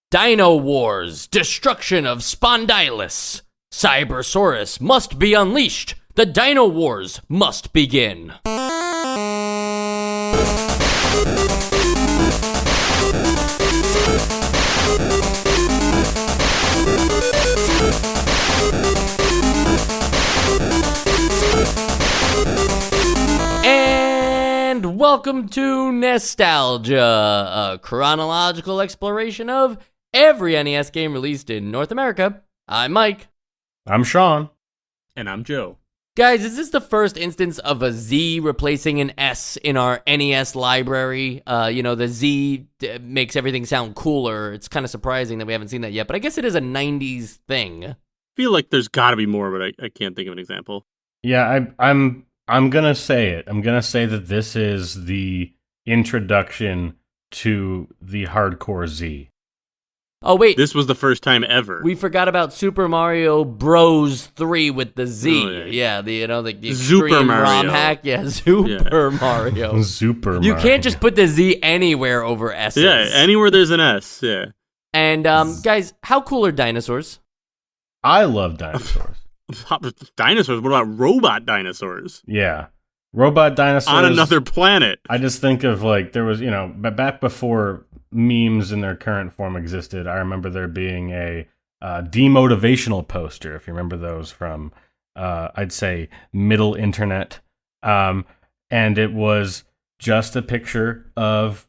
Dynowarz, destruction of Spondylus. Cyborasaurus must be unleashed. The Dynowarz must begin. And welcome to Nostalgia, a chronological exploration of every NES game released in North America. I'm Mike. I'm Sean. And I'm Joe. Guys, is this the first instance of a Z replacing an S in our NES library? The Z makes everything sound cooler. It's kind of surprising that we haven't seen that yet, but I guess it is a 90s thing. I feel like there's got to be more, but I can't think of an example. Yeah, I'm gonna say it. I'm gonna say that this is the introduction to the hardcore Z. Oh, wait. This was the first time ever. We forgot about Super Mario Bros. 3 with the Z. Oh, yeah, the Super extreme Mario. ROM hack. Yeah, Super Mario. Super You Mario. can't just put the Z anywhere over S's. Yeah, anywhere there's an S, yeah. And, guys, how cool are dinosaurs? I love dinosaurs. Dinosaurs? What about robot dinosaurs? Yeah. Robot dinosaurs. On another planet. I just think of, there was, back before memes in their current form existed, I remember there being a demotivational poster, if you remember those from, I'd say, middle internet. And it was just a picture of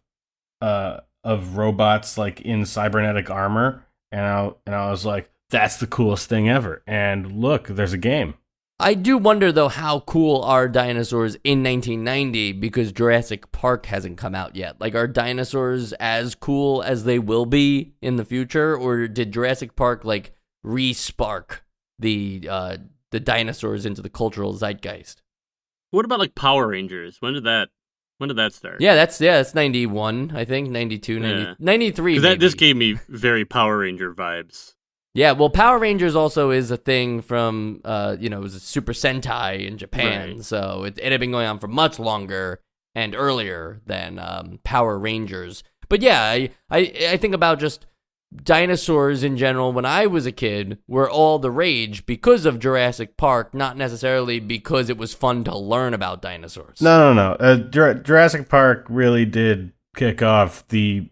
robots, in cybernetic armor. And I was like, that's the coolest thing ever. And look, there's a game. I do wonder, though, how cool are dinosaurs in 1990 because Jurassic Park hasn't come out yet. Are dinosaurs as cool as they will be in the future, or did Jurassic Park, re-spark the dinosaurs into the cultural zeitgeist? What about, Power Rangers? When did that start? Yeah, that's 91, I think, 92, 90, 93. This gave me very Power Ranger vibes. Yeah, well, Power Rangers also is a thing from, it was a Super Sentai in Japan, Right. So it had been going on for much longer and earlier than Power Rangers. But yeah, I think about just dinosaurs in general when I was a kid were all the rage because of Jurassic Park, not necessarily because it was fun to learn about dinosaurs. No. Jurassic Park really did kick off the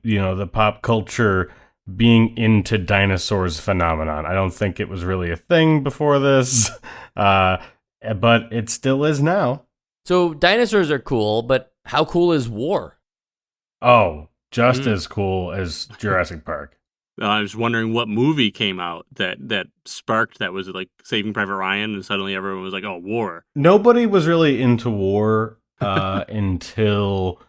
pop culture being into dinosaurs phenomenon. I don't think it was really a thing before this, but it still is now. So dinosaurs are cool, but how cool is war? Oh, just as cool as Jurassic Park. I was wondering what movie came out that sparked that. Was it Saving Private Ryan, and suddenly everyone was like, oh, war. Nobody was really into war until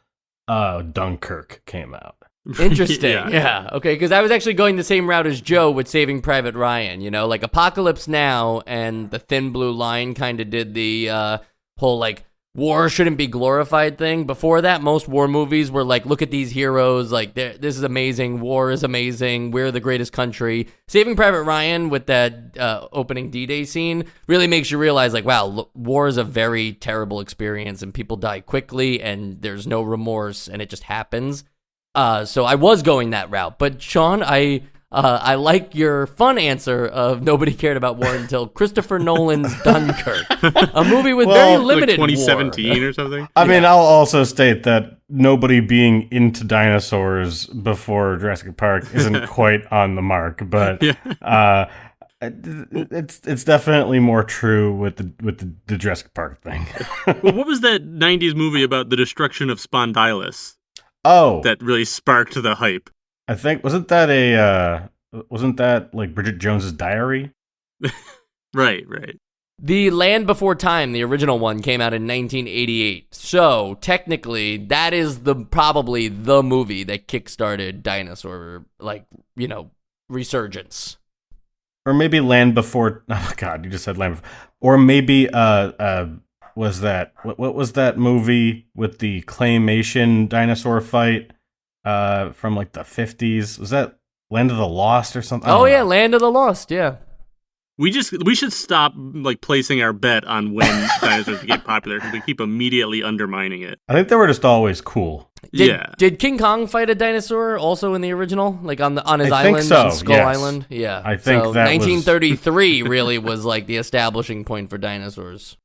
Dunkirk came out. Interesting. Yeah. Okay, because I was actually going the same route as Joe with Saving Private Ryan. Apocalypse Now and The Thin Blue Line kind of did the whole war shouldn't be glorified thing. Before that, most war movies were look at these heroes, this is amazing, war is amazing, we're the greatest country. Saving Private Ryan with that opening D-Day scene really makes you realize wow, war is a very terrible experience and people die quickly and there's no remorse and it just happens. So I was going that route, but Sean, I like your fun answer of nobody cared about war until Christopher Nolan's Dunkirk, a movie with very limited 2017 war. or something. I mean, I'll also state that nobody being into dinosaurs before Jurassic Park isn't quite on the mark, but it's definitely more true with the Jurassic Park thing. Well, what was that 90s movie about the destruction of Spondylus? Oh, That really sparked the hype. I think wasn't that Bridget Jones's Diary? Right. The Land Before Time, the original one, came out in 1988. So technically, that is probably the movie that kickstarted dinosaur resurgence. Or maybe Land Before. Oh God, you just said Land Before. Or maybe was that what was that movie with the claymation dinosaur fight from the 50s? Was that Land of the Lost or something? Oh yeah, Land of the Lost, yeah. We should stop like placing our bet on when dinosaurs get popular because we keep immediately undermining it. I think they were just always cool. Did King Kong fight a dinosaur also in the original, like on his I island, think so, on Skull yes. Island? Yeah, I think so that 1933 really was like the establishing point for dinosaurs.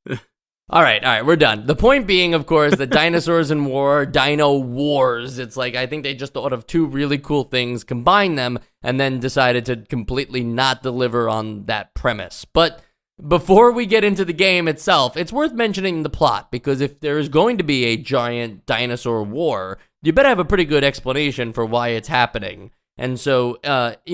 All right, we're done. The point being, of course, that dinosaurs in war, Dino Wars. It's like I think they just thought of two really cool things, combined them, and then decided to completely not deliver on that premise. But before we get into the game itself, it's worth mentioning the plot, because if there is going to be a giant dinosaur war, you better have a pretty good explanation for why it's happening. And so,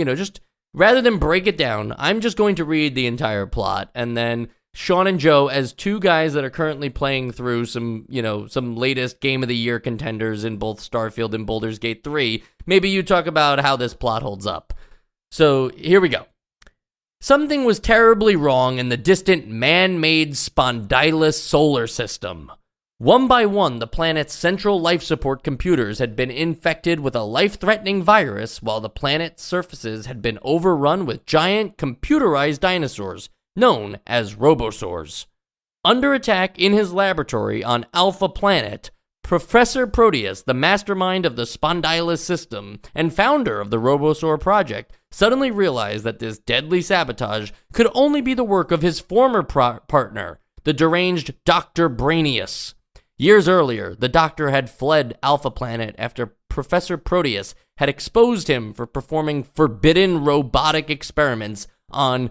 just rather than break it down, I'm just going to read the entire plot, and then Sean and Joe, as two guys that are currently playing through some latest Game of the Year contenders in both Starfield and Baldur's Gate 3, maybe you talk about how this plot holds up. So, here we go. Something was terribly wrong in the distant man-made Spondylus solar system. One by one, the planet's central life support computers had been infected with a life-threatening virus, while the planet's surfaces had been overrun with giant computerized dinosaurs known as robosaurs. Under attack in his laboratory on Alpha Planet, Professor Proteus, the mastermind of the Spondylus system and founder of the Robosaur project, suddenly realized that this deadly sabotage could only be the work of his former partner, the deranged Dr. Brainius. Years earlier, the doctor had fled Alpha Planet after Professor Proteus had exposed him for performing forbidden robotic experiments on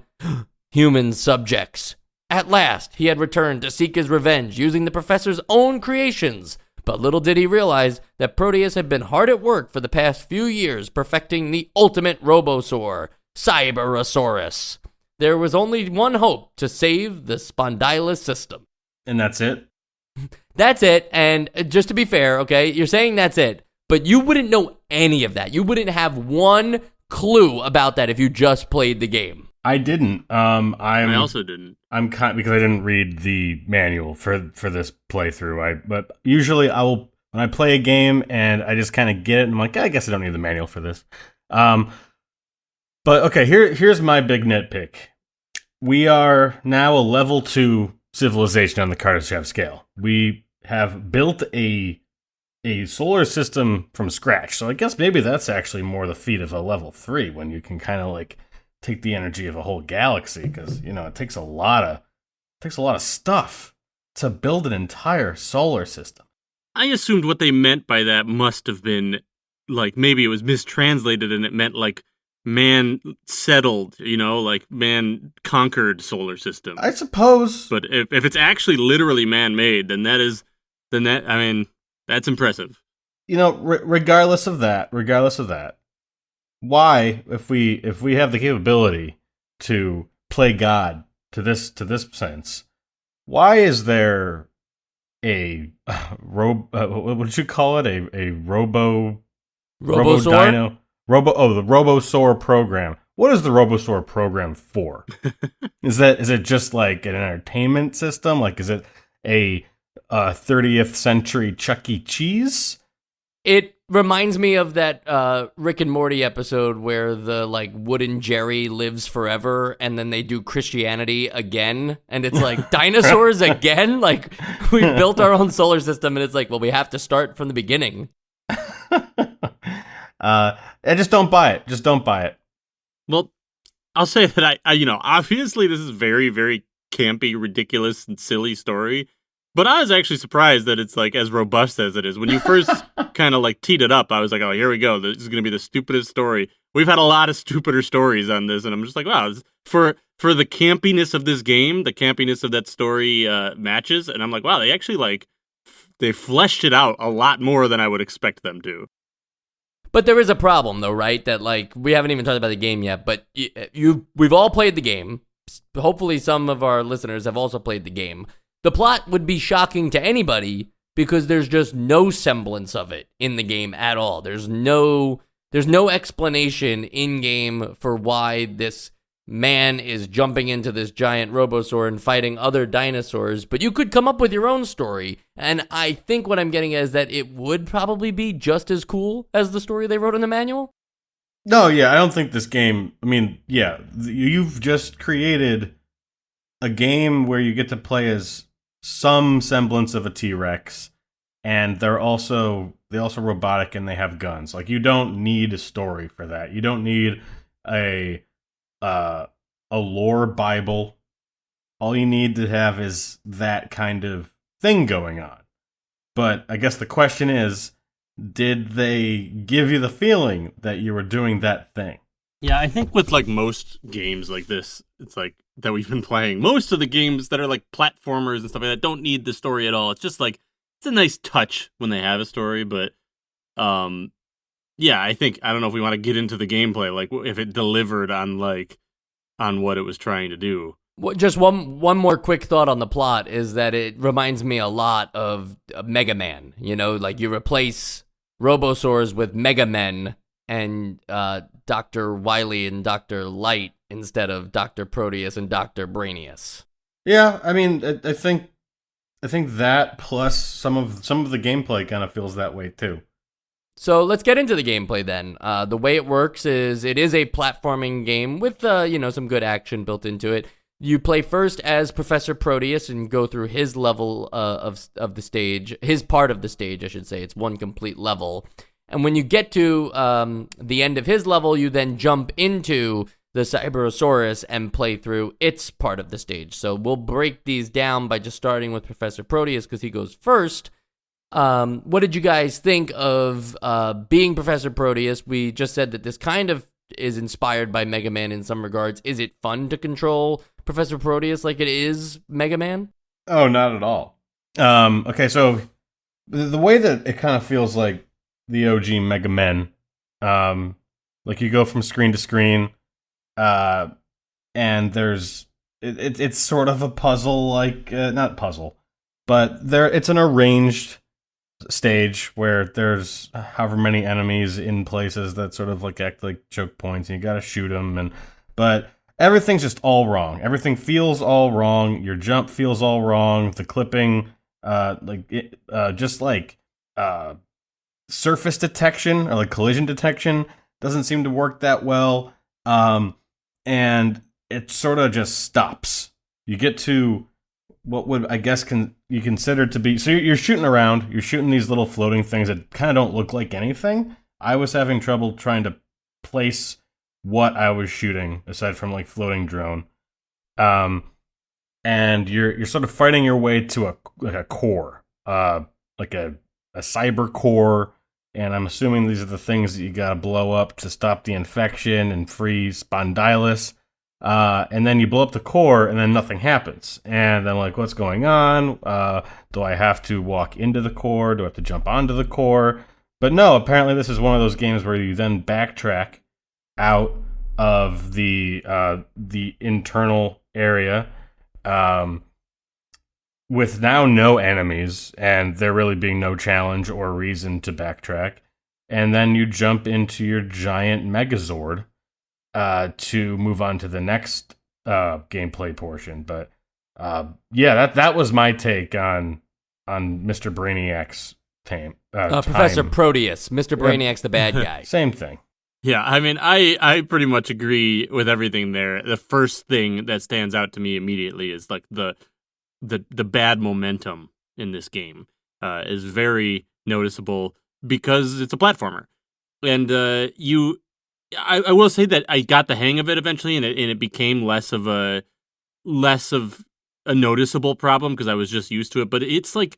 human subjects. At last, he had returned to seek his revenge using the professor's own creations. But little did he realize that Proteus had been hard at work for the past few years perfecting the ultimate robosaur, Cyborasaurus. There was only one hope to save the Spondylus system. And that's it? That's it, and just to be fair, okay, you're saying that's it, but you wouldn't know any of that. You wouldn't have one clue about that if you just played the game. I didn't. I also didn't. Because I didn't read the manual for this playthrough. But usually I will, when I play a game and I just kind of get it, and I'm like, I guess I don't need the manual for this. But okay, here's my big nitpick. We are now a level 2 civilization on the Kardashev scale. We have built a solar system from scratch. So I guess maybe that's actually more the feat of a level 3 when you can kind of like take the energy of a whole galaxy, because it takes a lot of stuff to build an entire solar system. I assumed what they meant by that must have been like maybe it was mistranslated and it meant like man settled, like man conquered solar system. I suppose. But if it's actually literally man-made, then that's impressive. Regardless of that, why, if we have the capability to play God to this sense, why is there a what would you call it? A robo dino the robosaur program. What is the robosaur program for? Is it just like an entertainment system? Like, is it a 30th century Chuck E. Cheese? It reminds me of that Rick and Morty episode where the wooden Jerry lives forever, and then they do Christianity again, and it's like dinosaurs again. Like, we built our own solar system, and it's like, well, we have to start from the beginning. I just don't buy it. Just don't buy it. Well, I'll say that I obviously this is very, very campy, ridiculous, and silly story. But I was actually surprised that it's like as robust as it is. When you first kind of teed it up, I was like, oh, here we go. This is going to be the stupidest story. We've had a lot of stupider stories on this, and I'm just like, wow, for the campiness of this game, the campiness of that story matches, and I'm like, wow, they actually they fleshed it out a lot more than I would expect them to. But there is a problem, though, right? That we haven't even talked about the game yet, but we've all played the game. Hopefully, some of our listeners have also played the game. The plot would be shocking to anybody because there's just no semblance of it in the game at all. There's no explanation in game for why this man is jumping into this giant robosaur and fighting other dinosaurs, but you could come up with your own story. And I think what I'm getting at is that it would probably be just as cool as the story they wrote in the manual. No, yeah, I don't think this game. I mean, yeah, you've just created a game where you get to play as some semblance of a T-Rex, and they also robotic and they have guns. Like, you don't need a story for that. You don't need a a lore Bible. All you need to have is that kind of thing going on. But I guess the question is, did they give you the feeling that you were doing that thing? Yeah, I think with like most games like this, it's like that we've been playing, most of the games that are like platformers and stuff like that don't need the story at all. It's just like it's a nice touch when they have a story, but yeah, I don't know if we want to get into the gameplay, like if it delivered on what it was trying to do. Just one more quick thought on the plot is that it reminds me a lot of Mega Man. You know, like you replace robosaurs with Mega Men and Dr. Wily and Dr. Light instead of Dr. Proteus and Dr. Brainius. Yeah, I mean, I think that plus some of the gameplay kind of feels that way too. So let's get into the gameplay then. The way it works is it is a platforming game with some good action built into it. You play first as Professor Proteus and go through his level of the stage, his part of the stage, I should say. It's one complete level. And when you get to the end of his level, you then jump into the Cyborasaurus and play through its part of the stage. So we'll break these down by just starting with Professor Proteus because he goes first. What did you guys think of being Professor Proteus? We just said that this kind of is inspired by Mega Man in some regards. Is it fun to control Professor Proteus like it is Mega Man? Oh, not at all. Okay, so the way that it kind of feels like the OG Mega Men, like you go from screen to screen, and it's sort of a puzzle, like not puzzle, but it's an arranged stage where there's however many enemies in places that sort of like act like choke points, and you gotta shoot them, but everything's just all wrong. Everything feels all wrong. Your jump feels all wrong. The clipping, surface detection or like collision detection doesn't seem to work that well, and it sort of just stops. You get to what would, I guess, you consider to be... So you're shooting around, you're shooting these little floating things that kind of don't look like anything. I was having trouble trying to place what I was shooting, aside from, like, floating drone. And you're sort of fighting your way to a core, like a cyber core, and I'm assuming these are the things that you gotta blow up to stop the infection and free Spondylus. And then you blow up the core, and then nothing happens. And I'm like, what's going on? Do I have to walk into the core? Do I have to jump onto the core? But no, apparently this is one of those games where you then backtrack out of the internal area, with now no enemies, and there really being no challenge or reason to backtrack. And then you jump into your giant Megazord, to move on to the next gameplay portion. But yeah, that was my take on Mr. Brainiac's Professor Proteus, Mr. Brainiac's the bad guy. Same thing. Yeah, I mean, I pretty much agree with everything there. The first thing that stands out to me immediately is like the bad momentum in this game is very noticeable because it's a platformer, and I will say that I got the hang of it eventually, and it became less of a noticeable problem because I was just used to it. But it's like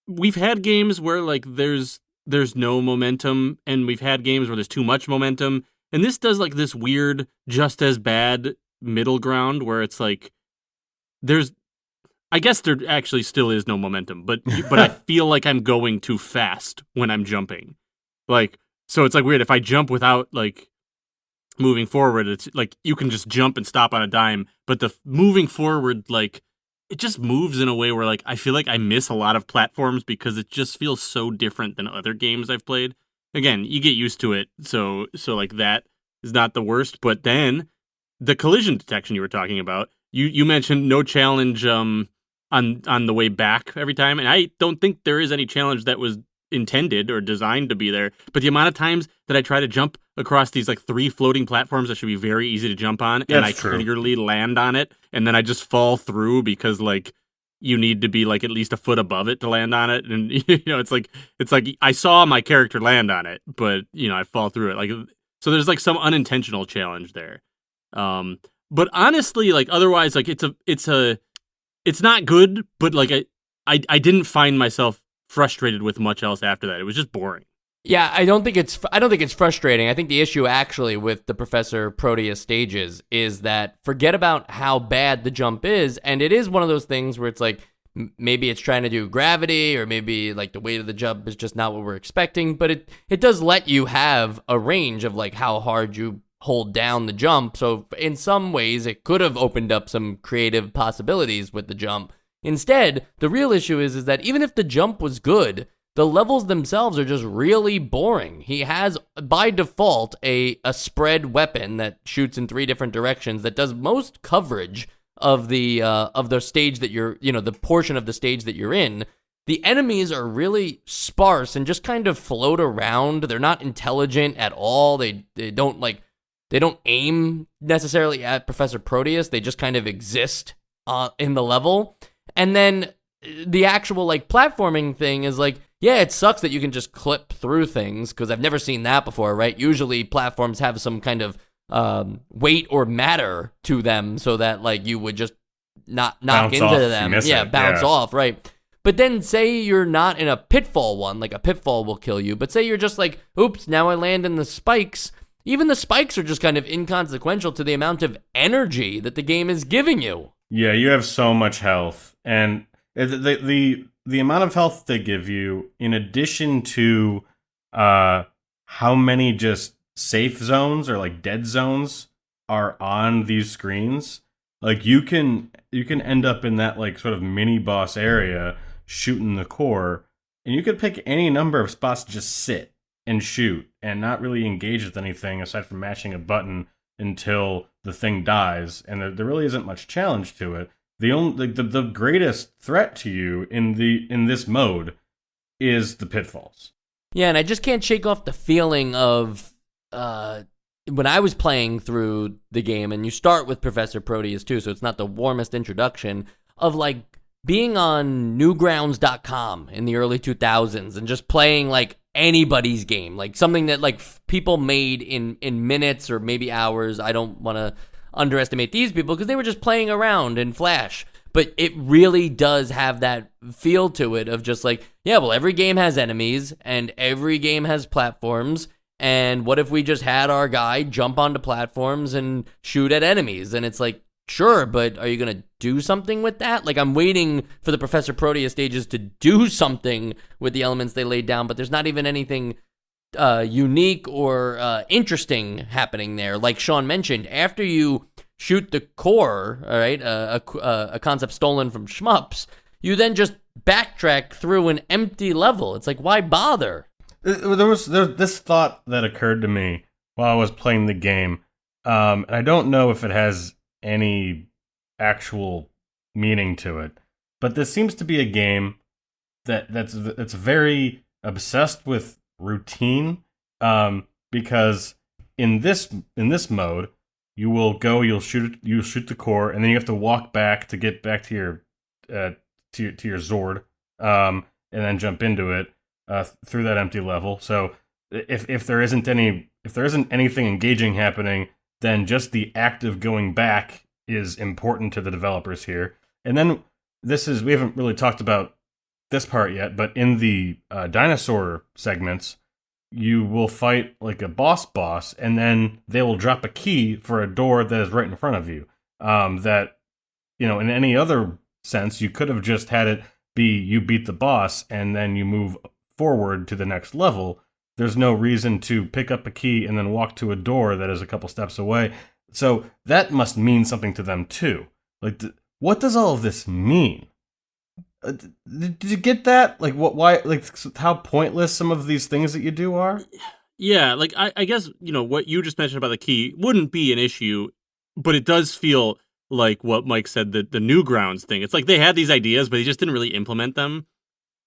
we've had games where like there's no momentum, and we've had games where there's too much momentum, and this does like this weird just as bad middle ground where it's like I guess there actually still is no momentum, but I feel like I'm going too fast when I'm jumping, like. So it's like weird if I jump without like moving forward. It's like you can just jump and stop on a dime, but the moving forward, like it just moves in a way where like I feel like I miss a lot of platforms because it just feels so different than other games I've played. Again, you get used to it, so like that is not the worst. But then the collision detection you were talking about, you mentioned no challenge on the way back every time, and I don't think there is any challenge that was intended or designed to be there, but the amount of times that I try to jump across these like 3 floating platforms that should be very easy to jump on, and I clearly land on it, and then I just fall through because like you need to be like at least a foot above it to land on it, and it's like I saw my character land on it, but I fall through it, like, so there's like some unintentional challenge there. But honestly, like otherwise, like it's not good, but like I didn't find myself frustrated with much else after that. It was just boring. Yeah, I don't think it's frustrating. I think the issue actually with the Professor Proteus stages is that forget about how bad the jump is, and it is one of those things where it's like maybe it's trying to do gravity, or maybe like the weight of the jump is just not what we're expecting, but it does let you have a range of like how hard you hold down the jump. So in some ways it could have opened up some creative possibilities with the jump. Instead, the real issue is that even if the jump was good, the levels themselves are just really boring. He has, by default, a spread weapon that shoots in 3 different directions that does most coverage of the stage that you're, the portion of the stage that you're in. The enemies are really sparse and just kind of float around. They're not intelligent at all. They don't aim necessarily at Professor Proteus. They just kind of exist in the level. And then the actual like platforming thing is like, yeah, it sucks that you can just clip through things, because I've never seen that before, right? Usually platforms have some kind of weight or matter to them so that like you would just not knock into them. Yeah, bounce off, right? But then say you're not in a pitfall one, like a pitfall will kill you, but say you're just like, oops, now I land in the spikes. Even the spikes are just kind of inconsequential to the amount of energy that the game is giving you. Yeah, you have so much health, and the amount of health they give you, in addition to how many just safe zones or like dead zones are on these screens, like you can end up in that like sort of mini boss area shooting the core, and you could pick any number of spots to just sit and shoot and not really engage with anything aside from mashing a button until the thing dies, and there really isn't much challenge to it. The greatest threat to you in this mode is the pitfalls. Yeah, and I just can't shake off the feeling of when I was playing through the game, and you start with Professor Proteus too, so it's not the warmest introduction, of like being on newgrounds.com in the early 2000s and just playing like anybody's game, like something that like people made in minutes or maybe hours. I don't want to underestimate these people because they were just playing around in Flash, but it really does have that feel to it of just like, yeah, well, every game has enemies and every game has platforms, and what if we just had our guy jump onto platforms and shoot at enemies? And it's like, sure, but are you going to do something with that? Like, I'm waiting for the Professor Proteus stages to do something with the elements they laid down, but there's not even anything unique or interesting happening there. Like Sean mentioned, after you shoot the core, all right, a concept stolen from shmups, you then just backtrack through an empty level. It's like, why bother? There was this thought that occurred to me while I was playing the game, and I don't know if it has any actual meaning to it, but this seems to be a game that's very obsessed with routine, because in this mode you'll shoot the core, and then you have to walk back to get back to your Zord, and then jump into it through that empty level. So if there isn't anything engaging happening, then just the act of going back is important to the developers here. And then we haven't really talked about this part yet, but in the dinosaur segments, you will fight like a boss, and then they will drop a key for a door that is right in front of you. That, in any other sense, you could have just had it be you beat the boss and then you move forward to the next level. There's no reason to pick up a key and then walk to a door that is a couple steps away. So that must mean something to them too. Like, what does all of this mean? Did you get that? Like, what? Why? Like, how pointless some of these things that you do are? Yeah, like I guess what you just mentioned about the key wouldn't be an issue, but it does feel like what Mike said, the Newgrounds thing. It's like they had these ideas, but they just didn't really implement them.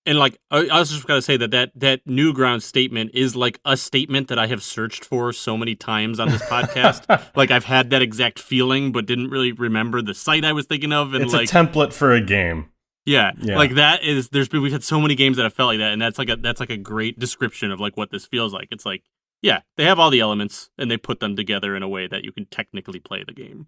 And like, I was just gotta say that Newground statement is like a statement that I have searched for so many times on this podcast. Like, I've had that exact feeling, but didn't really remember the site I was thinking of. And It's like, a template for a game. yeah, like that is. We've had so many games that have felt like that, and that's like a great description of like what this feels like. It's like, yeah, they have all the elements, and they put them together in a way that you can technically play the game.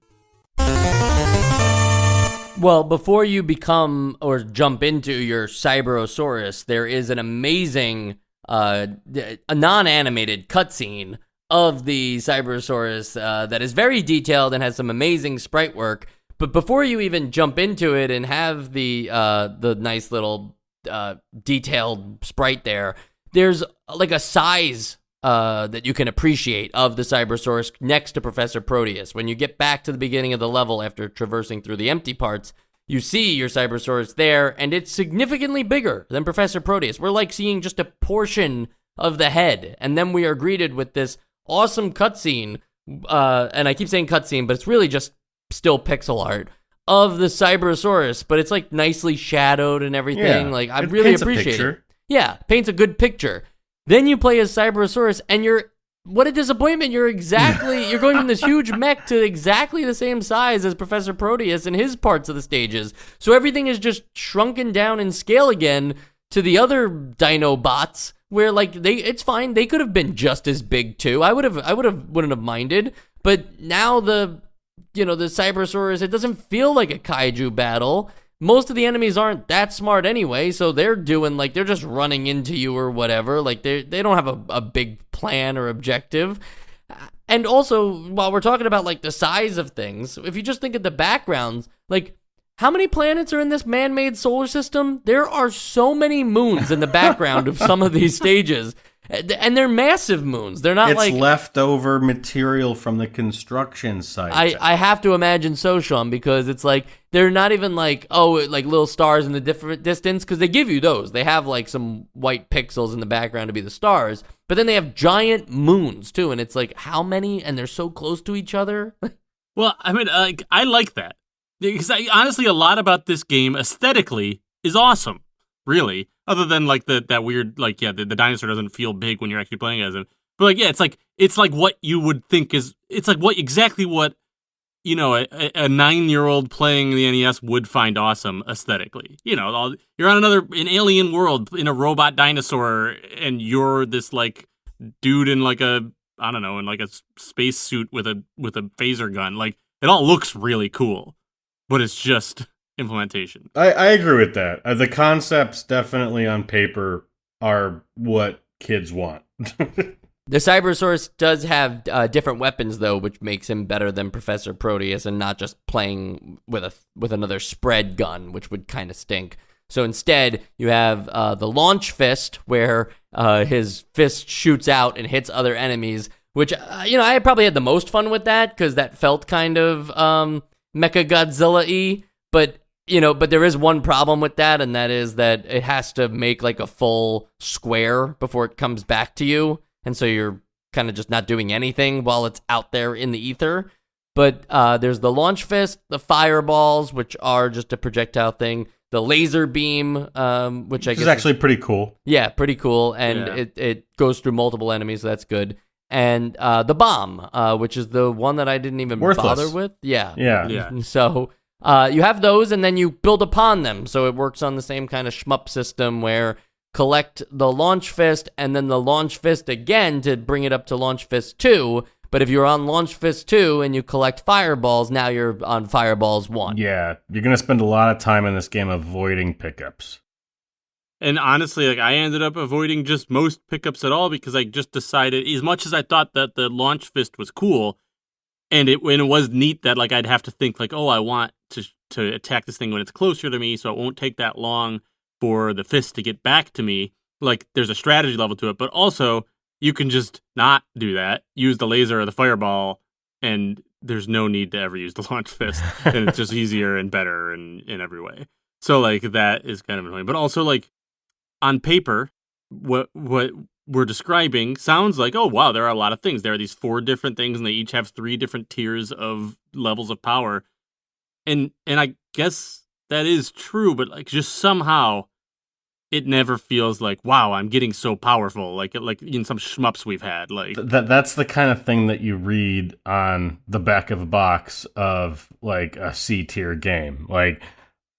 Well, before you become or jump into your Cyborasaurus, there is an amazing, a non-animated cutscene of the Cyborasaurus that is very detailed and has some amazing sprite work. But before you even jump into it and have the nice little detailed sprite there's like a size that you can appreciate of the Cyborasaurus next to Professor Proteus. When you get back to the beginning of the level after traversing through the empty parts, you see your Cyborasaurus there, and it's significantly bigger than Professor Proteus. We're like seeing just a portion of the head, and then we are greeted with this awesome cutscene, and I keep saying cutscene, but it's really just still pixel art of the Cyborasaurus, but it's like nicely shadowed and everything. Yeah, like, I it really paints a appreciate picture. it. Yeah, paints a good picture. Then you play as Cyborasaurus, and what a disappointment. You're going from this huge mech to exactly the same size as Professor Proteus in his parts of the stages. So everything is just shrunken down in scale again to the other dino bots, where like it's fine. They could have been just as big too. wouldn't have minded. But now the Cyborasaurus, it doesn't feel like a kaiju battle. Most of the enemies aren't that smart anyway, so they're just running into you or whatever. Like, they don't have a big plan or objective. And also, while we're talking about like the size of things, if you just think of the backgrounds, like, how many planets are in this man-made solar system? There are so many moons in the background of some of these stages. And they're massive moons. They're not It's leftover material from the construction site. I have to imagine so, Sean, because it's like they're not even like, like little stars in the different distance, because they give you those. They have like some white pixels in the background to be the stars, but then they have giant moons too, and it's like, how many? And they're so close to each other. Well, I mean, I like that, because honestly, a lot about this game aesthetically is awesome, really. Other than like that weird, like, yeah, the dinosaur doesn't feel big when you're actually playing as him. But like, yeah, it's like what you would think it's like what a 9-year-old playing the NES would find awesome aesthetically. You're on an alien world in a robot dinosaur, and you're this like dude in like in like a space suit with a phaser gun. Like, it all looks really cool, but it's just implementation. I agree with that. The concepts definitely on paper are what kids want. The Cyborasaurus does have different weapons, though, which makes him better than Professor Proteus, and not just playing with another spread gun, which would kind of stink. So instead, you have the launch fist, where his fist shoots out and hits other enemies, which, I probably had the most fun with that, because that felt kind of Mechagodzilla-y, but there is one problem with that, and that is that it has to make like a full square before it comes back to you, and so you're kind of just not doing anything while it's out there in the ether. But there's the launch fist, the fireballs, which are just a projectile thing, the laser beam, which I guess is actually pretty cool. Yeah, pretty cool, and it goes through multiple enemies, so that's good. And the bomb, which is the one that I didn't even bother with. Yeah. So you have those, and then you build upon them. So it works on the same kind of shmup system where collect the launch fist, and then the launch fist again to bring it up to launch fist 2. But if you're on launch fist 2 and you collect fireballs, now you're on fireballs 1. Yeah, you're going to spend a lot of time in this game avoiding pickups. And honestly, like, I ended up avoiding just most pickups at all, because I just decided, as much as I thought that the launch fist was cool, and it was neat that like I'd have to think like, I want to attack this thing when it's closer to me, so it won't take that long for the fist to get back to me. Like, there's a strategy level to it, but also you can just not do that. Use the laser or the fireball, and there's no need to ever use the launch fist, and it's just easier and better in every way. So like, that is kind of annoying, but also like, on paper, what we're describing sounds like, oh wow, there are a lot of things. There are these 4 different things, and they each have 3 different tiers of levels of power. And I guess that is true, but like, just somehow it never feels like, wow, I'm getting so powerful, like in some shmups we've had. Like that's the kind of thing that you read on the back of a box of like a C tier game, like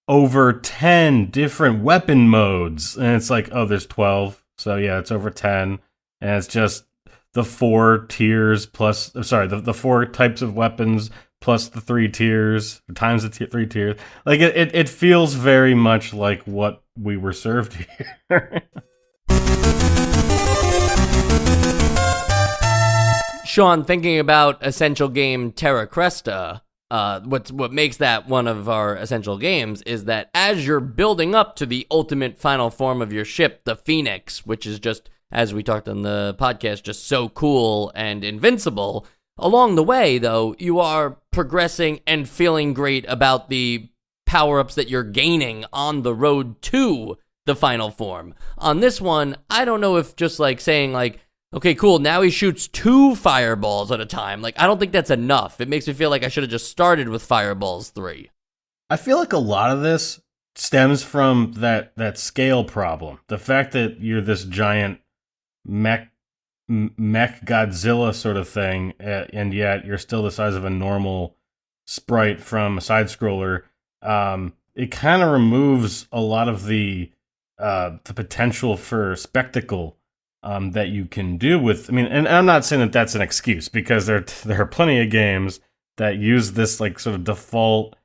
over 10 different weapon modes, and it's like, oh, there's 12, so yeah, it's over 10, and it's just the 4 tiers plus, the 4 types of weapons plus the 3 tiers times the 3 tiers. Like it feels very much like what we were served here. Sean, thinking about Essential Game Terra Cresta, what makes that one of our essential games is that as you're building up to the ultimate final form of your ship, the Phoenix, which is just, as we talked on the podcast, just so cool and invincible, along the way, though, you are progressing and feeling great about the power-ups that you're gaining on the road to the final form. On this one, I don't know if just like saying like, okay, cool, now he shoots 2 fireballs at a time. Like, I don't think that's enough. It makes me feel like I should have just started with fireballs 3. I feel like a lot of this stems from that scale problem. The fact that you're this giant mech Godzilla sort of thing, and yet you're still the size of a normal sprite from a side scroller. It kind of removes a lot of the potential for spectacle that you can do with. I mean, and I'm not saying that that's an excuse, because there are plenty of games that use this like sort of default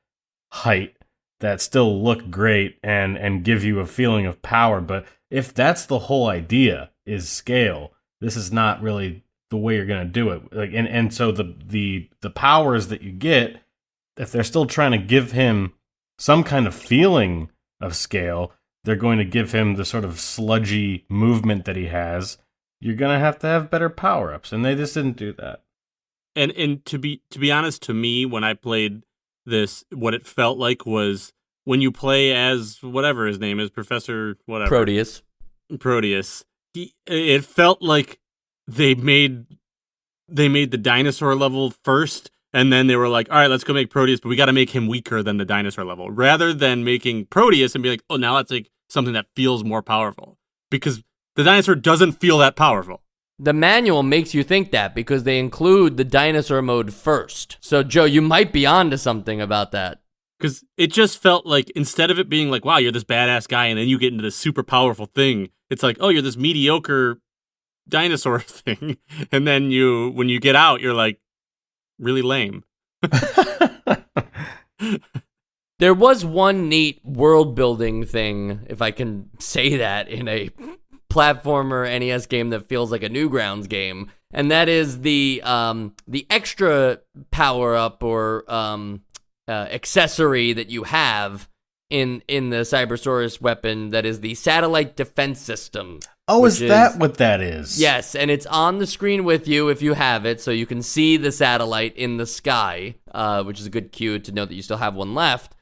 height that still look great and give you a feeling of power. But if that's the whole idea, is scale, this is not really the way you're going to do it. Like, and so the powers that you get, if they're still trying to give him some kind of feeling of scale, they're going to give him the sort of sludgy movement that he has. You're going to have better power-ups, and they just didn't do that. And to be honest, to me, when I played this, what it felt like was when you play as whatever his name is, Professor whatever. Proteus. It felt like they made the dinosaur level first, and then they were like, all right, let's go make Proteus, but we got to make him weaker than the dinosaur level, rather than making Proteus and be like, oh, now let's like something that feels more powerful, because the dinosaur doesn't feel that powerful. The manual makes you think that because they include the dinosaur mode first. So, Joe, you might be onto something about that. Because it just felt like, instead of it being like, wow, you're this badass guy, and then you get into this super powerful thing, it's like, oh, you're this mediocre dinosaur thing. And then when you get out, you're like, really lame. There was one neat world-building thing, if I can say that, in a platformer NES game that feels like a Newgrounds game, and that is the extra power-up or accessory that you have in the Cyborasaurus weapon, that is the satellite defense system. Oh, is that what that is? Yes, and it's on the screen with you if you have it, so you can see the satellite in the sky, which is a good cue to know that you still have one left.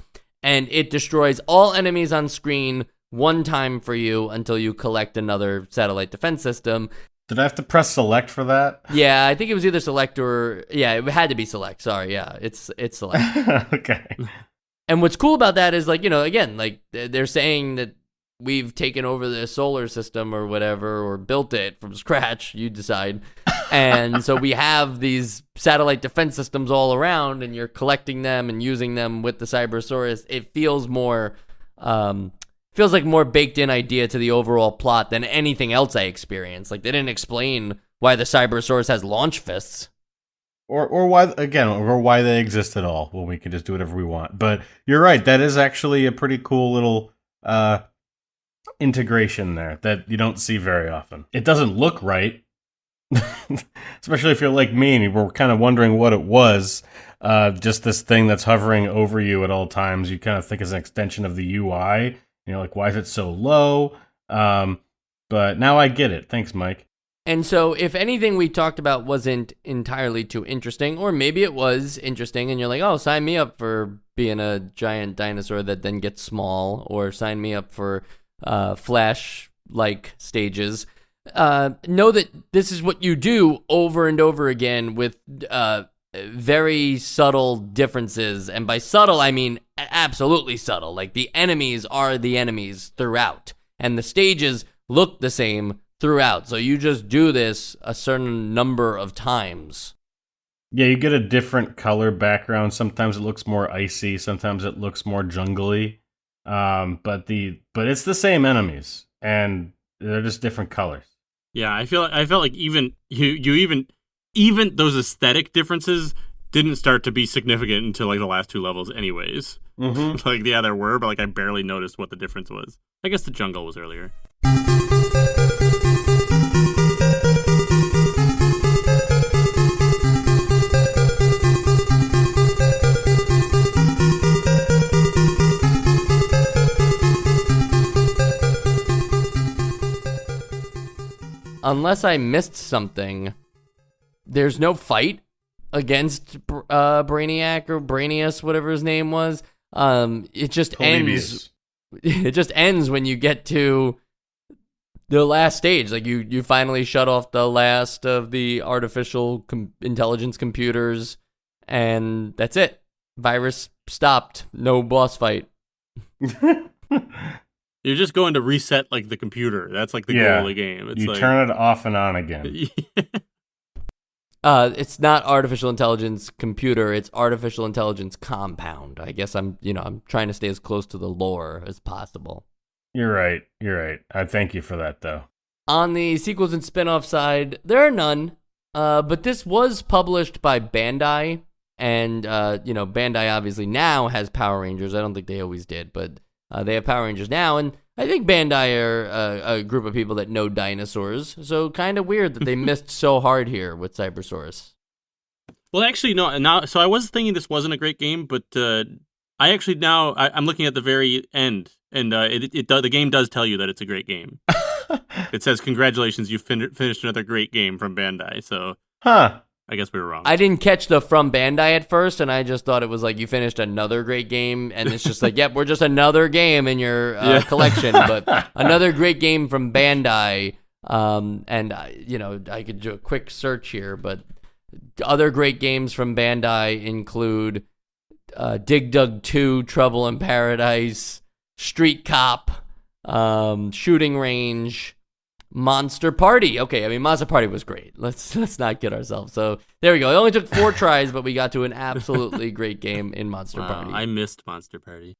And it destroys all enemies on screen one time for you until you collect another satellite defense system. Did I have to press select for that? Yeah, I think it was either select or... Yeah, it had to be select. Sorry, yeah, it's select. Okay. And what's cool about that is, like, you know, again, like, they're saying that we've taken over the solar system or whatever, or built it from scratch, you decide. And so we have these satellite defense systems all around, and you're collecting them and using them with the Cyborasaurus. It feels more... feels like more baked-in idea to the overall plot than anything else I experienced. Like, they didn't explain why the Cyborasaurus has launch fists. Or why they exist at all. Well, we can just do whatever we want. But you're right, that is actually a pretty cool little integration there that you don't see very often. It doesn't look right, especially if you're like me and you were kind of wondering what it was. Just this thing that's hovering over you at all times. You kind of think it's an extension of the UI. You know, like, why is it so low? But now I get it. Thanks, Mike. And so, if anything we talked about wasn't entirely too interesting, or maybe it was interesting and you're like, oh, sign me up for being a giant dinosaur that then gets small, or sign me up for Flash-like stages, know that this is what you do over and over again with very subtle differences. And by subtle, I mean absolutely subtle. Like, the enemies are the enemies throughout. and the stages look the same throughout. So you just do this a certain number of times. Yeah, you get a different color background. Sometimes it looks more icy. Sometimes it looks more jungly. But it's the same enemies, and they're just different colors. Yeah, I felt like even even those aesthetic differences didn't start to be significant until like the last 2 levels, anyways. Mm-hmm. Like, yeah, there were, but like I barely noticed what the difference was. I guess the jungle was earlier. Unless I missed something, there's no fight against Brainiac or Brainius, whatever his name was. It just ends. It just ends when you get to the last stage. Like you finally shut off the last of the artificial intelligence computers, and that's it. Virus stopped. No boss fight. You're just going to reset like the computer. That's like the goal of the game. It's you like, turn it off and on again. It's not artificial intelligence computer. It's artificial intelligence compound. I guess I'm trying to stay as close to the lore as possible. You're right. I thank you for that, though. On the sequels and spin-off side, there are none. But this was published by Bandai, and Bandai obviously now has Power Rangers. I don't think they always did, but they have Power Rangers now, and I think Bandai are a group of people that know dinosaurs, so kind of weird that they missed so hard here with Cyborasaurus. Well, actually, no. Now, so I was thinking this wasn't a great game, but I actually I'm looking at the very end, and the game does tell you that it's a great game. It says, "Congratulations, you've finished another great game from Bandai." So, I guess we were wrong. I didn't catch the from Bandai at first, and I just thought it was like you finished another great game, and it's just like, yep, we're just another game in your collection, but another great game from Bandai. I could do a quick search here, but other great games from Bandai include Dig Dug 2, Trouble in Paradise, Street Cop, Shooting Range, Monster Party. Okay, I mean, Monster Party was great. Let's not kid ourselves. So there we go. It only took 4 tries, but we got to an absolutely great game in Monster Party. I missed Monster Party.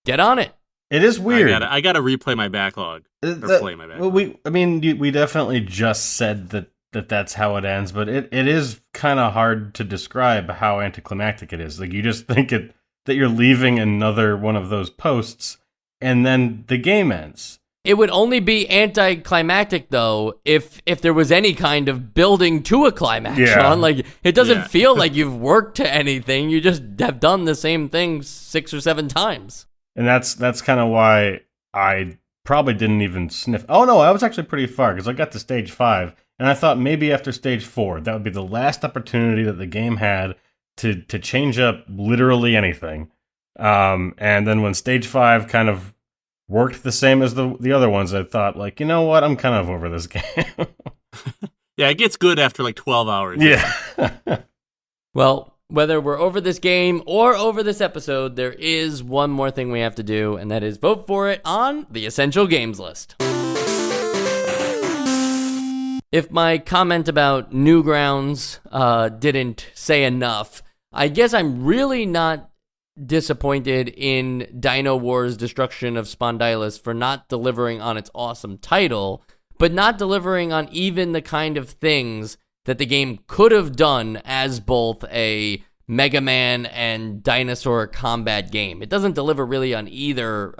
Get on it. It is weird. I gotta replay my backlog. Play my backlog. Well, we definitely just said that's how it ends, but it is kind of hard to describe how anticlimactic it is. Like, you just think that you're leaving another one of those posts, and then the game ends. It would only be anticlimactic, though, if there was any kind of building to a climax, Sean. Like, it doesn't feel like you've worked to anything. You just have done the same thing 6 or 7 times. And that's kind of why I probably didn't even sniff. Oh, no, I was actually pretty far, because I got to stage 5, and I thought maybe after stage 4, that would be the last opportunity that the game had to change up literally anything. And then when stage 5 kind of worked the same as the other ones, I thought, like, you know what, I'm kind of over this game. Yeah, it gets good after like 12 hours. Yeah. Well, whether we're over this game or over this episode, there is one more thing we have to do, and that is vote for it on the Essential Games list. If my comment about Newgrounds didn't say enough, I guess I'm really not disappointed in Dynowarz Destruction of Spondylus for not delivering on its awesome title, but not delivering on even the kind of things that the game could have done as both a Mega Man and dinosaur combat game. It doesn't deliver really on either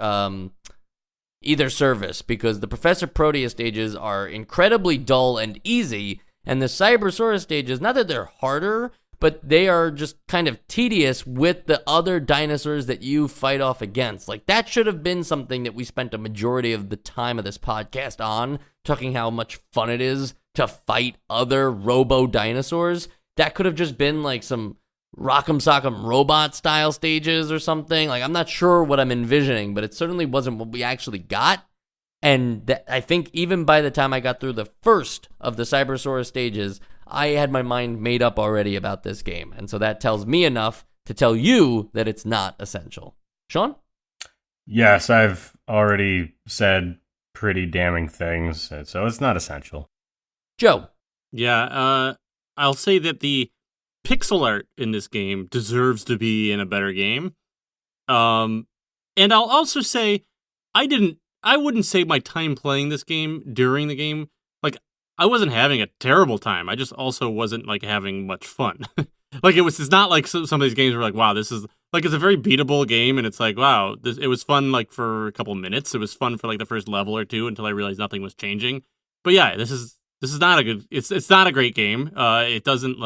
service, because the Professor Proteus stages are incredibly dull and easy, and the Cyborasaurus stages, not that they're harder, but they are just kind of tedious with the other dinosaurs that you fight off against. Like, that should have been something that we spent a majority of the time of this podcast on, talking how much fun it is to fight other robo-dinosaurs. That could have just been like some Rock'em Sock'em Robot style stages or something. Like, I'm not sure what I'm envisioning, but it certainly wasn't what we actually got. And I think even by the time I got through the first of the Cyborasaurus stages, I had my mind made up already about this game. And so that tells me enough to tell you that it's not essential. Sean? Yes, I've already said pretty damning things, so it's not essential. Joe. Yeah, I'll say that the pixel art in this game deserves to be in a better game. And I'll also say I wouldn't say my time playing this game during the game, like, I wasn't having a terrible time. I just also wasn't, like, having much fun. Like, it's not like some of these games were like, wow, this is, like, it's a very beatable game, and it's like, wow, it was fun, like, for a couple minutes. It was fun for, like, the first level or two until I realized nothing was changing. But yeah, this is not a good, it's not a great game. It doesn't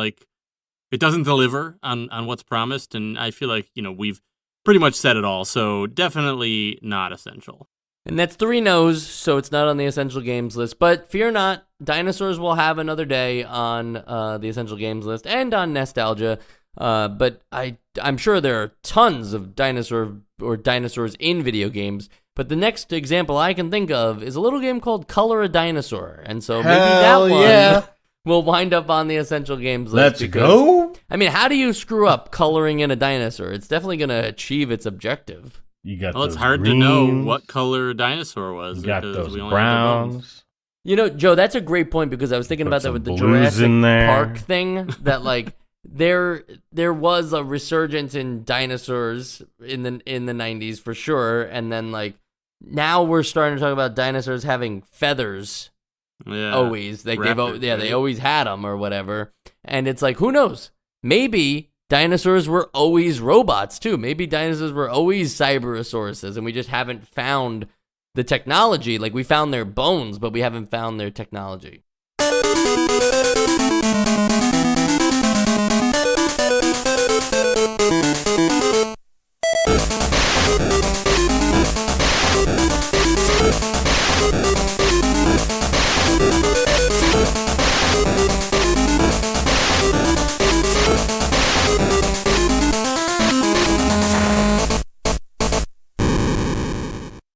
deliver on what's promised, and I feel like, we've pretty much said it all, so definitely not essential. And that's 3 no's, so it's not on the Essential Games list. But fear not, Dinosaurs will have another day on the Essential Games list and on Nostalgia. But I'm sure there are tons of dinosaurs in video games. But the next example I can think of is a little game called Color a Dinosaur. And so maybe that one will wind up on the Essential Games list. Let's go. I mean, how do you screw up coloring in a dinosaur? It's definitely going to achieve its objective. You got well, those it's hard greens, to know what color a dinosaur was. You got because those we only have the bones. browns. You know, Joe, that's a great point because I was thinking about that with the blues Jurassic in there. Park thing. That like there was a resurgence in dinosaurs in the 90s for sure, and then like now we're starting to talk about dinosaurs having feathers. Yeah, always like raptors, they always had them or whatever, and it's like who knows? Maybe dinosaurs were always robots too. Maybe dinosaurs were always Cyborasauruses, and we just haven't found the technology. Like we found their bones, but we haven't found their technology.